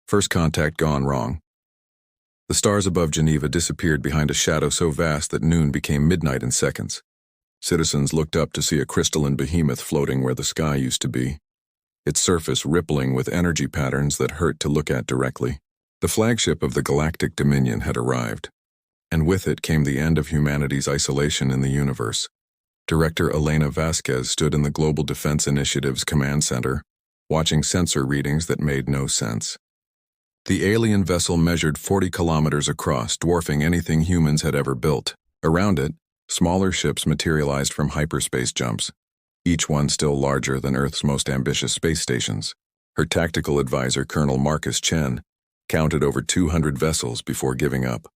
First contact gone wrong. The stars above Geneva disappeared behind a shadow so vast that noon became midnight in seconds. Citizens looked up to see a crystalline behemoth floating where the sky used to be, its surface rippling with energy patterns that hurt to look at directly. The flagship of the Galactic Dominion had arrived, and with it came the end of humanity's isolation in the universe. Director Elena Vasquez stood in the Global Defense Initiative's command center, watching sensor readings that made no sense. The alien vessel measured 40 kilometers across, dwarfing anything humans had ever built. Around it, smaller ships materialized from hyperspace jumps, each one still larger than Earth's most ambitious space stations. Her tactical advisor, Colonel Marcus Chen, counted over 200 vessels before giving up.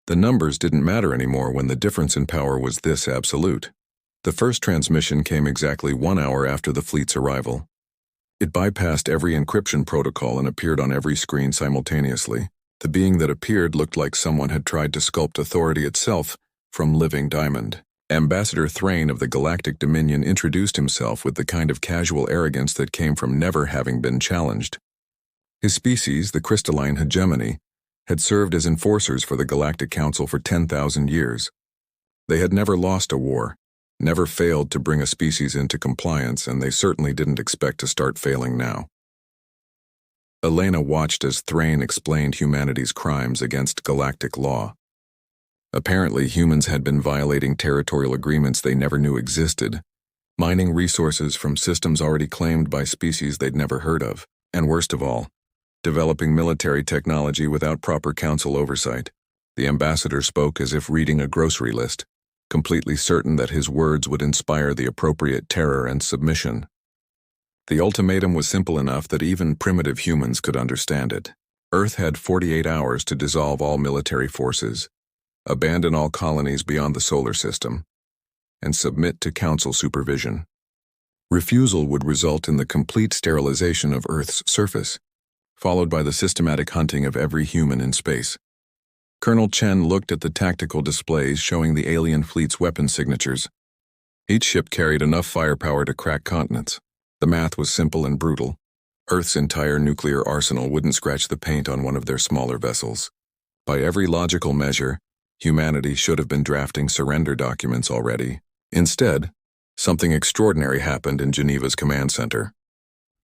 The numbers didn't matter anymore when the difference in power was this absolute. The first transmission came exactly 1 hour after the fleet's arrival. It bypassed every encryption protocol and appeared on every screen simultaneously. The being that appeared looked like someone had tried to sculpt authority itself from living diamond. Ambassador Thrain of the Galactic Dominion introduced himself with the kind of casual arrogance that came from never having been challenged. His species, the crystalline hegemony, had served as enforcers for the Galactic Council for 10,000 years. They had never lost a war, never failed to bring a species into compliance, and they certainly didn't expect to start failing now. Elena watched as Thrain explained humanity's crimes against galactic law. Apparently, humans had been violating territorial agreements they never knew existed, mining resources from systems already claimed by species they'd never heard of, and worst of all, developing military technology without proper council oversight. The ambassador spoke as if reading a grocery list, completely certain that his words would inspire the appropriate terror and submission. The ultimatum was simple enough that even primitive humans could understand it. Earth had 48 hours to dissolve all military forces, abandon all colonies beyond the solar system, and submit to council supervision. Refusal would result in the complete sterilization of Earth's surface, followed by the systematic hunting of every human in space. Colonel Chen looked at the tactical displays showing the alien fleet's weapon signatures. Each ship carried enough firepower to crack continents. The math was simple and brutal. Earth's entire nuclear arsenal wouldn't scratch the paint on one of their smaller vessels. By every logical measure, humanity should have been drafting surrender documents already. Instead, something extraordinary happened in Geneva's command center.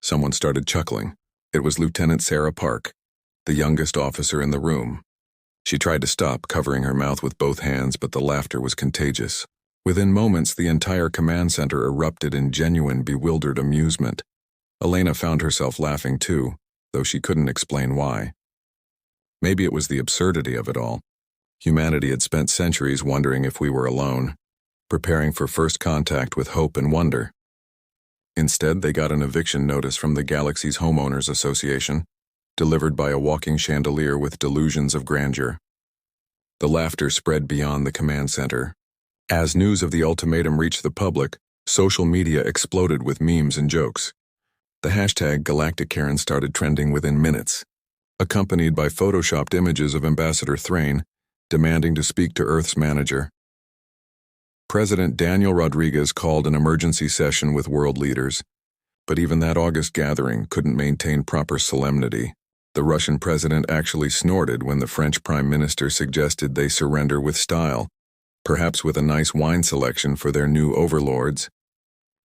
Someone started chuckling. It was Lieutenant Sarah Park, the youngest officer in the room. She tried to stop, covering her mouth with both hands, but the laughter was contagious. Within moments, the entire command center erupted in genuine, bewildered amusement. Elena found herself laughing too, though she couldn't explain why. Maybe it was the absurdity of it all. Humanity had spent centuries wondering if we were alone, preparing for first contact with hope and wonder. Instead, they got an eviction notice from the galaxy's Homeowners Association, delivered by a walking chandelier with delusions of grandeur. The laughter spread beyond the command center. As news of the ultimatum reached the public, social media exploded with memes and jokes. The hashtag Galactic Karen started trending within minutes, accompanied by photoshopped images of Ambassador Thrain demanding to speak to Earth's manager. President Daniel Rodriguez called an emergency session with world leaders, but even that August gathering couldn't maintain proper solemnity. The Russian president actually snorted when the French prime minister suggested they surrender with style, perhaps with a nice wine selection for their new overlords.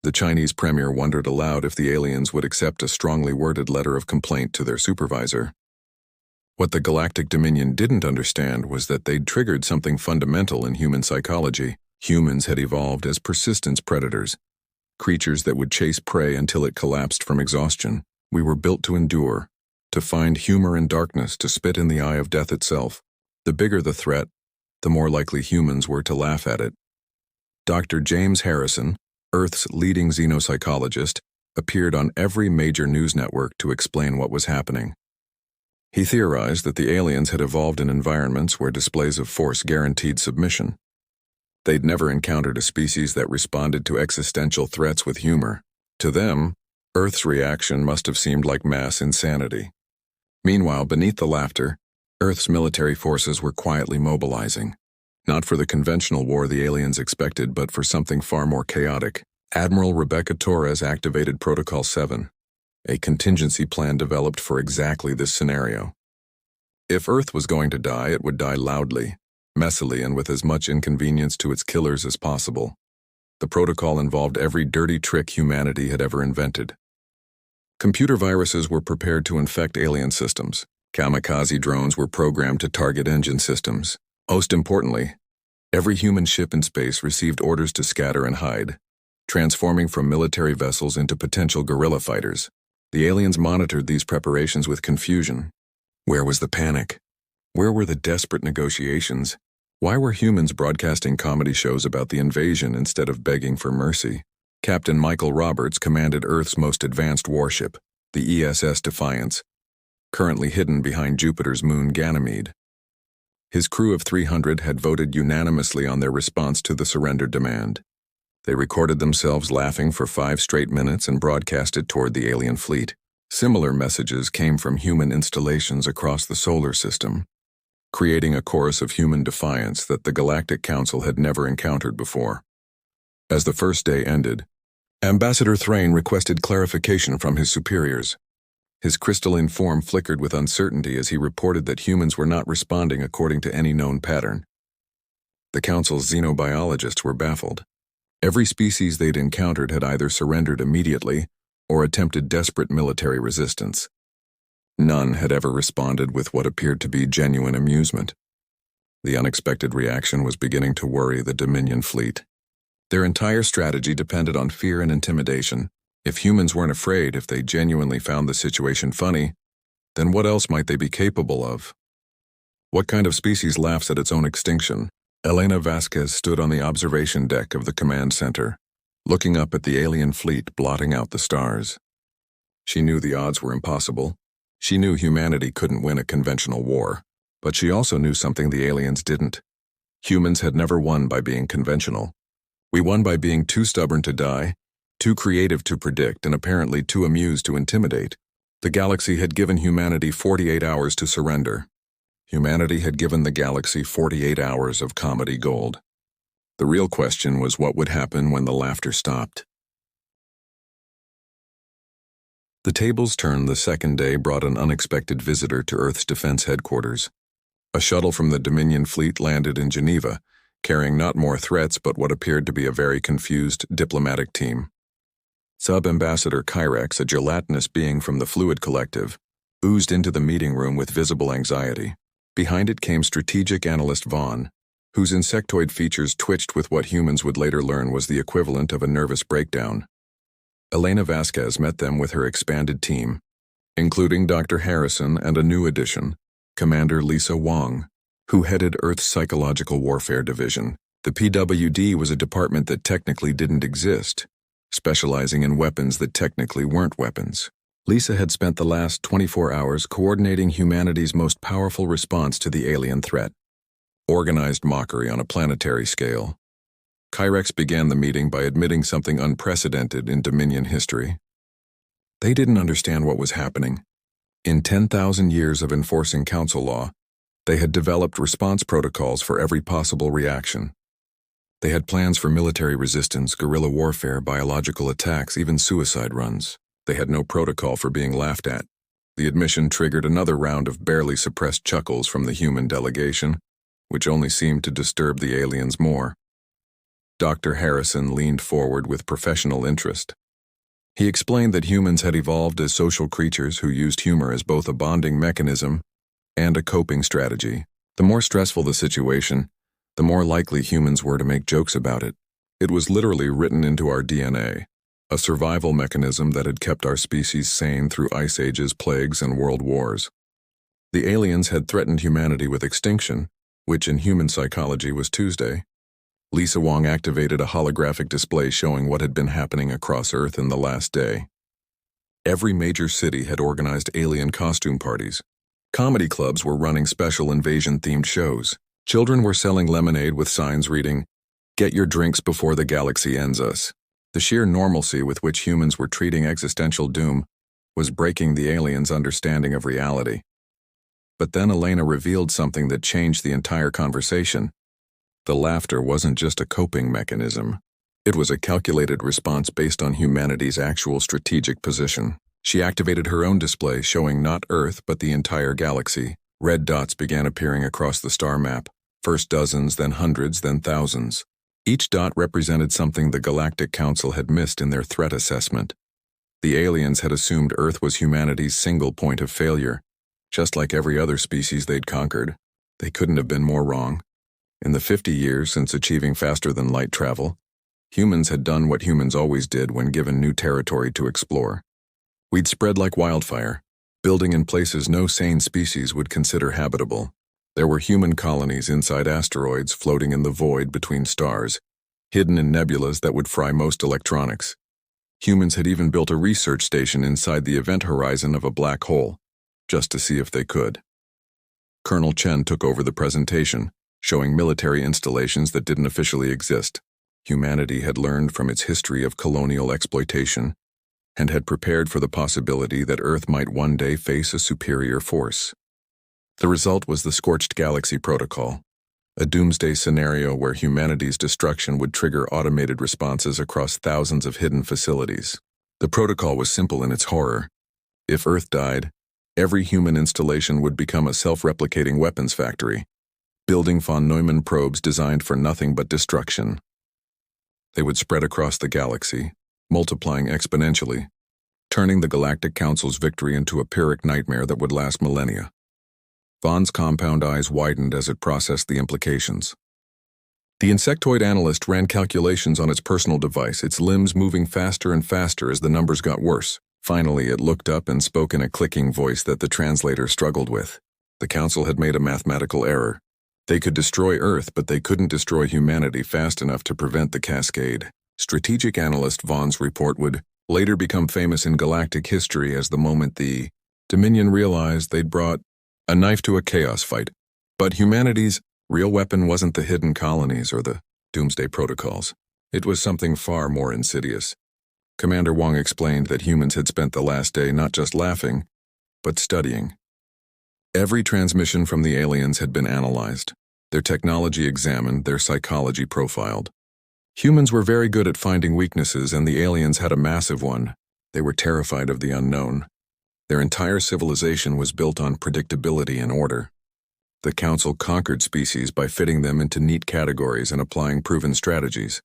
The Chinese premier wondered aloud if the aliens would accept a strongly worded letter of complaint to their supervisor. What the Galactic Dominion didn't understand was that they'd triggered something fundamental in human psychology. Humans had evolved as persistence predators, creatures that would chase prey until it collapsed from exhaustion. We were built to endure, to find humor in darkness, to spit in the eye of death itself. The bigger the threat, the more likely humans were to laugh at it. Dr. James Harrison, Earth's leading xenopsychologist, appeared on every major news network to explain what was happening. He theorized that the aliens had evolved in environments where displays of force guaranteed submission. They'd never encountered a species that responded to existential threats with humor. To them, Earth's reaction must have seemed like mass insanity. Meanwhile, beneath the laughter, Earth's military forces were quietly mobilizing. Not for the conventional war the aliens expected, but for something far more chaotic. Admiral Rebecca Torres activated Protocol 7. a contingency plan developed for exactly this scenario. If Earth was going to die, it would die loudly, messily, and with as much inconvenience to its killers as possible. The protocol involved every dirty trick humanity had ever invented. Computer viruses were prepared to infect alien systems. Kamikaze drones were programmed to target engine systems. Most importantly, every human ship in space received orders to scatter and hide, transforming from military vessels into potential guerrilla fighters. The aliens monitored these preparations with confusion. Where was the panic? Where were the desperate negotiations? Why were humans broadcasting comedy shows about the invasion instead of begging for mercy? Captain Michael Roberts commanded Earth's most advanced warship, the ESS Defiance, currently hidden behind Jupiter's moon Ganymede. His crew of 300 had voted unanimously on their response to the surrender demand. They recorded themselves laughing for 5 straight minutes and broadcast it toward the alien fleet. Similar messages came from human installations across the solar system, creating a chorus of human defiance that the Galactic Council had never encountered before. As the first day ended, Ambassador Thrain requested clarification from his superiors. His crystalline form flickered with uncertainty as he reported that humans were not responding according to any known pattern. The Council's xenobiologists were baffled. Every species they'd encountered had either surrendered immediately or attempted desperate military resistance. None had ever responded with what appeared to be genuine amusement. The unexpected reaction was beginning to worry the Dominion fleet. Their entire strategy depended on fear and intimidation. If humans weren't afraid, if they genuinely found the situation funny, then what else might they be capable of? What kind of species laughs at its own extinction? Elena Vasquez stood on the observation deck of the command center, looking up at the alien fleet blotting out the stars. She knew the odds were impossible. She knew humanity couldn't win a conventional war, but she also knew something the aliens didn't. Humans had never won by being conventional. We won by being too stubborn to die, too creative to predict, and apparently too amused to intimidate. The galaxy had given humanity 48 hours to surrender. Humanity had given the galaxy 48 hours of comedy gold. The real question was what would happen when the laughter stopped. The tables turned. The second day brought an unexpected visitor to Earth's defense headquarters. A shuttle from the Dominion fleet landed in Geneva, carrying not more threats but what appeared to be a very confused diplomatic team. Sub-Ambassador Kyrex, a gelatinous being from the Fluid Collective, oozed into the meeting room with visible anxiety. Behind it came strategic analyst Vaughn, whose insectoid features twitched with what humans would later learn was the equivalent of a nervous breakdown. Elena Vasquez met them with her expanded team, including Dr. Harrison and a new addition, Commander Lisa Wong, who headed Earth's Psychological Warfare Division. The PWD was a department that technically didn't exist, specializing in weapons that technically weren't weapons. Lisa had spent the last 24 hours coordinating humanity's most powerful response to the alien threat, organized mockery on a planetary scale. Kyrex began the meeting by admitting something unprecedented in Dominion history. They didn't understand what was happening. In 10,000 years of enforcing council law, they had developed response protocols for every possible reaction. They had plans for military resistance, guerrilla warfare, biological attacks, even suicide runs. They had no protocol for being laughed at. The admission triggered another round of barely suppressed chuckles from the human delegation, which only seemed to disturb the aliens more. Dr. Harrison leaned forward with professional interest. He explained that humans had evolved as social creatures who used humor as both a bonding mechanism and a coping strategy. The more stressful the situation, the more likely humans were to make jokes about it. It was literally written into our DNA, a survival mechanism that had kept our species sane through ice ages, plagues, and world wars. The aliens had threatened humanity with extinction, which in human psychology was Tuesday. Lisa Wong activated a holographic display showing what had been happening across Earth in the last day. Every major city had organized alien costume parties. Comedy clubs were running special invasion-themed shows. Children were selling lemonade with signs reading, "Get your drinks before the galaxy ends us." The sheer normalcy with which humans were treating existential doom was breaking the aliens' understanding of reality. But then Elena revealed something that changed the entire conversation. The laughter wasn't just a coping mechanism. It was a calculated response based on humanity's actual strategic position. She activated her own display, showing not Earth but the entire galaxy. Red dots began appearing across the star map, first dozens, then hundreds, then thousands. Each dot represented something the Galactic Council had missed in their threat assessment. The aliens had assumed Earth was humanity's single point of failure, just like every other species they'd conquered. They couldn't have been more wrong. In the 50 years since achieving faster-than-light travel, humans had done what humans always did when given new territory to explore. We'd spread like wildfire, building in places no sane species would consider habitable. There were human colonies inside asteroids floating in the void between stars, hidden in nebulas that would fry most electronics. Humans had even built a research station inside the event horizon of a black hole, just to see if they could. Colonel Chen took over the presentation, showing military installations that didn't officially exist. Humanity had learned from its history of colonial exploitation and had prepared for the possibility that Earth might one day face a superior force. The result was the Scorched Galaxy Protocol, a doomsday scenario where humanity's destruction would trigger automated responses across thousands of hidden facilities. The protocol was simple in its horror. If Earth died, every human installation would become a self-replicating weapons factory, building von Neumann probes designed for nothing but destruction. They would spread across the galaxy, multiplying exponentially, turning the Galactic Council's victory into a Pyrrhic nightmare that would last millennia. Vaughn's compound eyes widened as it processed the implications. The insectoid analyst ran calculations on its personal device, its limbs moving faster and faster as the numbers got worse. Finally, it looked up and spoke in a clicking voice that the translator struggled with. The Council had made a mathematical error. They could destroy Earth, but they couldn't destroy humanity fast enough to prevent the cascade. Strategic analyst Vaughn's report would later become famous in galactic history as the moment the Dominion realized they'd brought a knife to a chaos fight. But humanity's real weapon wasn't the hidden colonies or the doomsday protocols. It was something far more insidious. Commander Wong explained that humans had spent the last day not just laughing, but studying. Every transmission from the aliens had been analyzed, their technology examined, their psychology profiled. Humans were very good at finding weaknesses, and the aliens had a massive one. They were terrified of the unknown. Their entire civilization was built on predictability and order. The Council conquered species by fitting them into neat categories and applying proven strategies.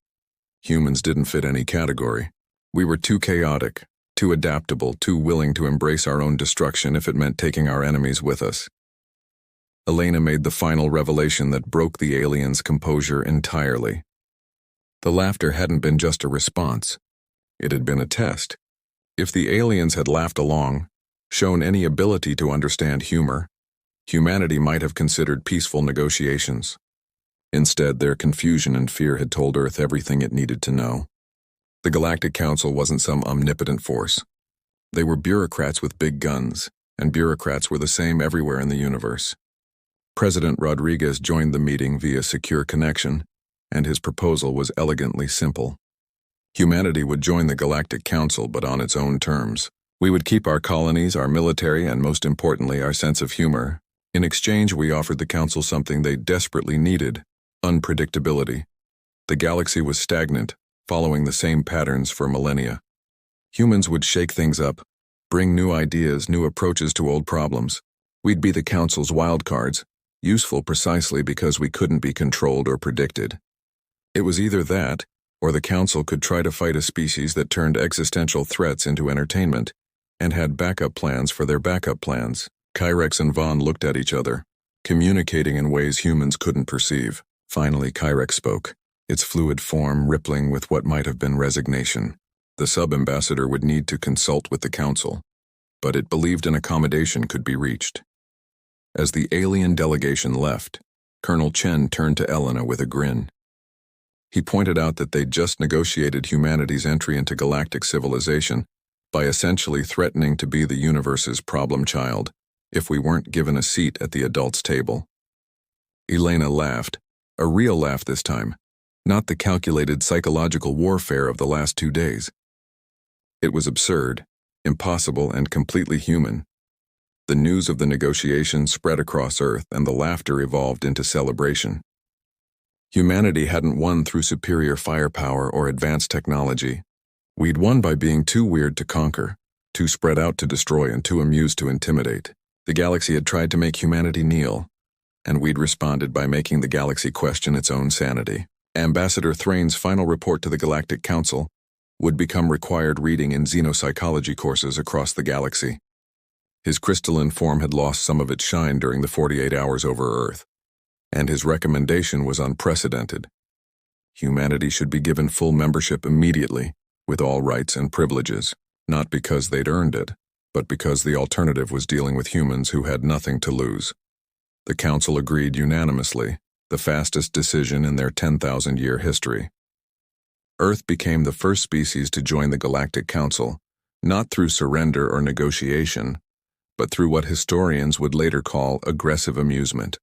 Humans didn't fit any category. We were too chaotic, too adaptable, too willing to embrace our own destruction if it meant taking our enemies with us. Elena made the final revelation that broke the aliens' composure entirely. The laughter hadn't been just a response. It had been a test. If the aliens had laughed along, shown any ability to understand humor, humanity might have considered peaceful negotiations. Instead, their confusion and fear had told Earth everything it needed to know. The Galactic Council wasn't some omnipotent force. They were bureaucrats with big guns, and bureaucrats were the same everywhere in the universe. President Rodriguez joined the meeting via secure connection, and his proposal was elegantly simple. Humanity would join the Galactic Council, but on its own terms. We would keep our colonies, our military, and most importantly, our sense of humor. In exchange, we offered the Council something they desperately needed: unpredictability. The galaxy was stagnant, following the same patterns for millennia. Humans would shake things up, bring new ideas, new approaches to old problems. We'd be the Council's wild cards, useful precisely because we couldn't be controlled or predicted. It was either that, or the Council could try to fight a species that turned existential threats into entertainment, and had backup plans for their backup plans. Kyrex and Vaughn looked at each other, communicating in ways humans couldn't perceive. Finally, Kyrex spoke, its fluid form rippling with what might have been resignation. The sub-ambassador would need to consult with the Council, but it believed an accommodation could be reached. As the alien delegation left, Colonel Chen turned to Elena with a grin. He pointed out that they'd just negotiated humanity's entry into galactic civilization by essentially threatening to be the universe's problem child if we weren't given a seat at the adults' table. Elena laughed, a real laugh this time, not the calculated psychological warfare of the last 2 days. It was absurd, impossible, and completely human. The news of the negotiation spread across Earth, and the laughter evolved into celebration. Humanity hadn't won through superior firepower or advanced technology. We'd won by being too weird to conquer, too spread out to destroy and too amused to intimidate. The galaxy had tried to make humanity kneel, and we'd responded by making the galaxy question its own sanity. Ambassador Thrain's final report to the Galactic Council would become required reading in xenopsychology courses across the galaxy. His crystalline form had lost some of its shine during the 48 hours over Earth, and his recommendation was unprecedented. Humanity should be given full membership immediately, with all rights and privileges, not because they'd earned it, but because the alternative was dealing with humans who had nothing to lose. The Council agreed unanimously, the fastest decision in their 10,000-year history. Earth became the first species to join the Galactic Council, not through surrender or negotiation, but through what historians would later call aggressive amusement.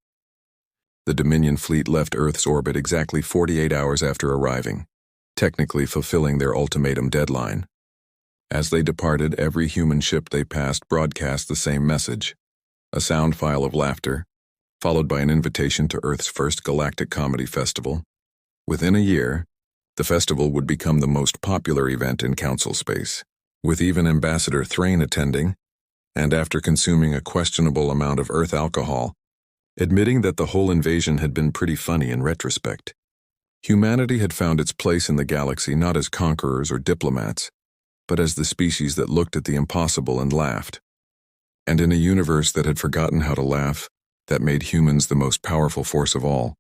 The Dominion fleet left Earth's orbit exactly 48 hours after arriving, technically fulfilling their ultimatum deadline. As they departed, every human ship they passed broadcast the same message, a sound file of laughter, followed by an invitation to Earth's first galactic comedy festival. Within a year, the festival would become the most popular event in Council space, with even Ambassador Thrain attending, and after consuming a questionable amount of Earth alcohol, admitting that the whole invasion had been pretty funny in retrospect. Humanity had found its place in the galaxy not as conquerors or diplomats, but as the species that looked at the impossible and laughed. And in a universe that had forgotten how to laugh, that made humans the most powerful force of all.